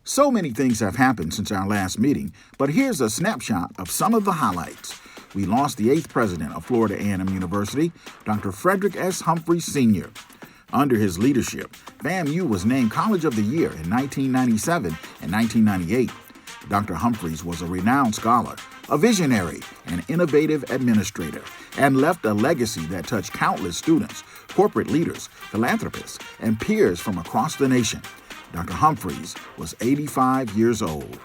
So many things have happened since our last meeting, but here's a snapshot of some of the highlights. We lost the 8th president of Florida A&M University, Dr. Frederick S. Humphreys, Sr. Under his leadership, FAMU was named College of the Year in 1997 and 1998. Dr. Humphreys was a renowned scholar, a visionary, and innovative administrator, and left a legacy that touched countless students, corporate leaders, philanthropists, and peers from across the nation. Dr. Humphreys was 85 years old.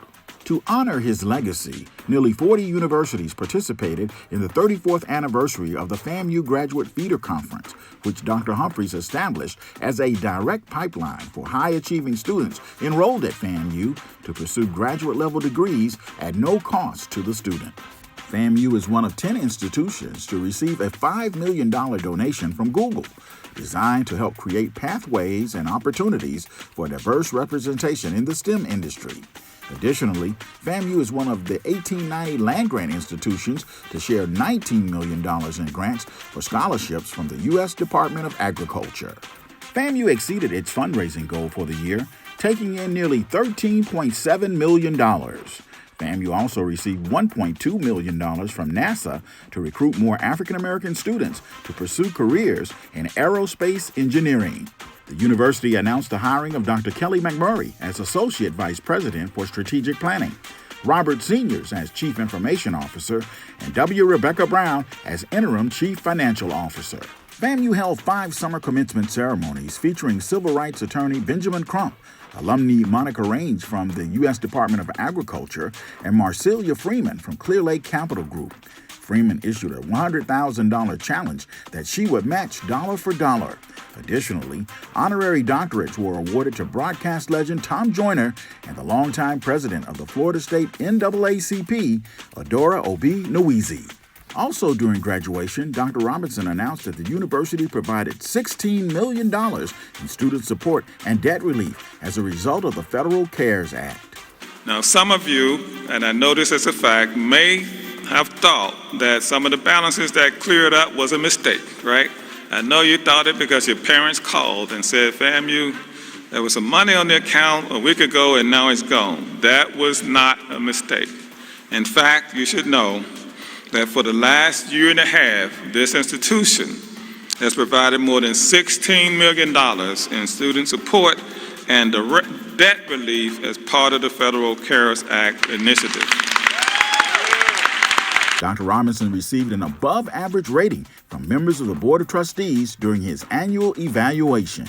To honor his legacy, nearly 40 universities participated in the 34th anniversary of the FAMU Graduate Feeder Conference, which Dr. Humphreys established as a direct pipeline for high-achieving students enrolled at FAMU to pursue graduate-level degrees at no cost to the student. FAMU is one of 10 institutions to receive a $5 million donation from Google, designed to help create pathways and opportunities for diverse representation in the STEM industry. Additionally, FAMU is one of the 1890 land-grant institutions to share $19 million in grants for scholarships from the U.S. Department of Agriculture. FAMU exceeded its fundraising goal for the year, taking in nearly $13.7 million. FAMU also received $1.2 million from NASA to recruit more African-American students to pursue careers in aerospace engineering. The university announced the hiring of Dr. Kelly McMurray as Associate Vice President for Strategic Planning, Robert Seniors as Chief Information Officer, and W. Rebecca Brown as Interim Chief Financial Officer. FAMU held 5 summer commencement ceremonies featuring civil rights attorney Benjamin Crump, alumni Monica Range from the U.S. Department of Agriculture, and Marcelia Freeman from Clear Lake Capital Group. Freeman issued a $100,000 challenge that she would match dollar for dollar. Additionally, honorary doctorates were awarded to broadcast legend Tom Joyner and the longtime president of the Florida State NAACP, Adora Obi Nwizi. Also during graduation, Dr. Robinson announced that the university provided $16 million in student support and debt relief as a result of the Federal CARES Act. Now, some of you, and I know this as a fact, may have thought that some of the balances that cleared up was a mistake, right? I know you thought it because your parents called and said, FAMU, there was some money on the account a week ago and now it's gone. That was not a mistake. In fact, you should know that for the last year and a half, this institution has provided more than $16 million in student support and debt relief as part of the Federal CARES Act initiative. Dr. Robinson received an above-average rating from members of the Board of Trustees during his annual evaluation.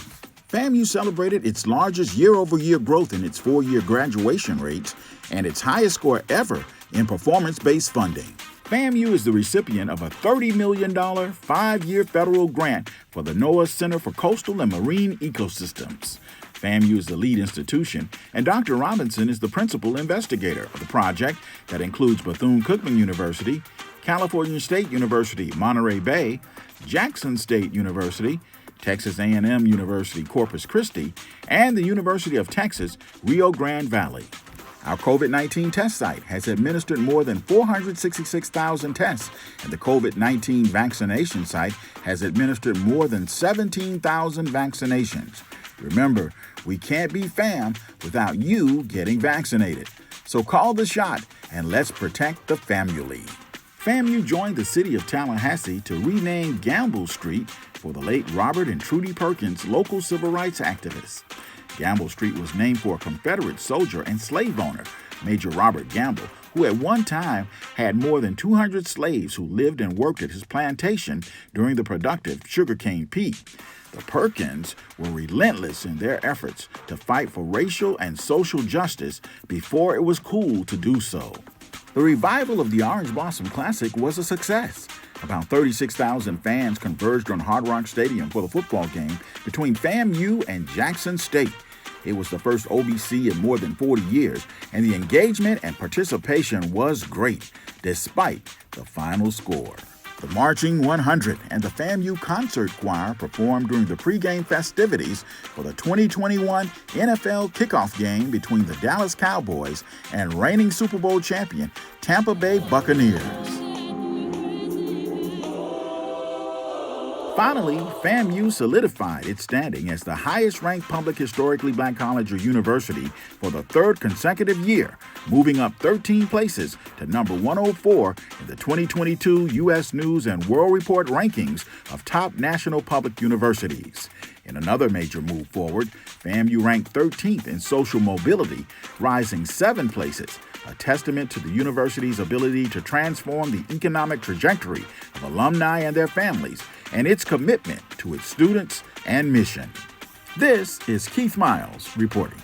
FAMU celebrated its largest year-over-year growth in its 4-year graduation rates and its highest score ever in performance-based funding. FAMU is the recipient of a $30 million 5-year federal grant for the NOAA Center for Coastal and Marine Ecosystems. FAMU is the lead institution, and Dr. Robinson is the principal investigator of the project that includes Bethune-Cookman University, California State University, Monterey Bay, Jackson State University, Texas A&M University, Corpus Christi, and the University of Texas, Rio Grande Valley. Our COVID-19 test site has administered more than 466,000 tests, and the COVID-19 vaccination site has administered more than 17,000 vaccinations. Remember, we can't be FAM without you getting vaccinated. So call the shot and let's protect the family. FAMU joined the city of Tallahassee to rename Gamble Street for the late Robert and Trudy Perkins, local civil rights activists. Gamble Street was named for a Confederate soldier and slave owner, Major Robert Gamble, who at one time had more than 200 slaves who lived and worked at his plantation during the productive sugarcane peak. The Perkins were relentless in their efforts to fight for racial and social justice before it was cool to do so. The revival of the Orange Blossom Classic was a success. About 36,000 fans converged on Hard Rock Stadium for the football game between FAMU and Jackson State. It was the first OBC in more than 40 years, and the engagement and participation was great, despite the final score. The Marching 100 and the FAMU Concert Choir performed during the pregame festivities for the 2021 NFL kickoff game between the Dallas Cowboys and reigning Super Bowl champion Tampa Bay Buccaneers. Finally, FAMU solidified its standing as the highest-ranked public historically black college or university for the third consecutive year, moving up 13 places to number 104 in the 2022 U.S. News and World Report rankings of top national public universities. In another major move forward, FAMU ranked 13th in social mobility, rising 7 places, a testament to the university's ability to transform the economic trajectory of alumni and their families, and its commitment to its students and mission. This is Keith Miles reporting.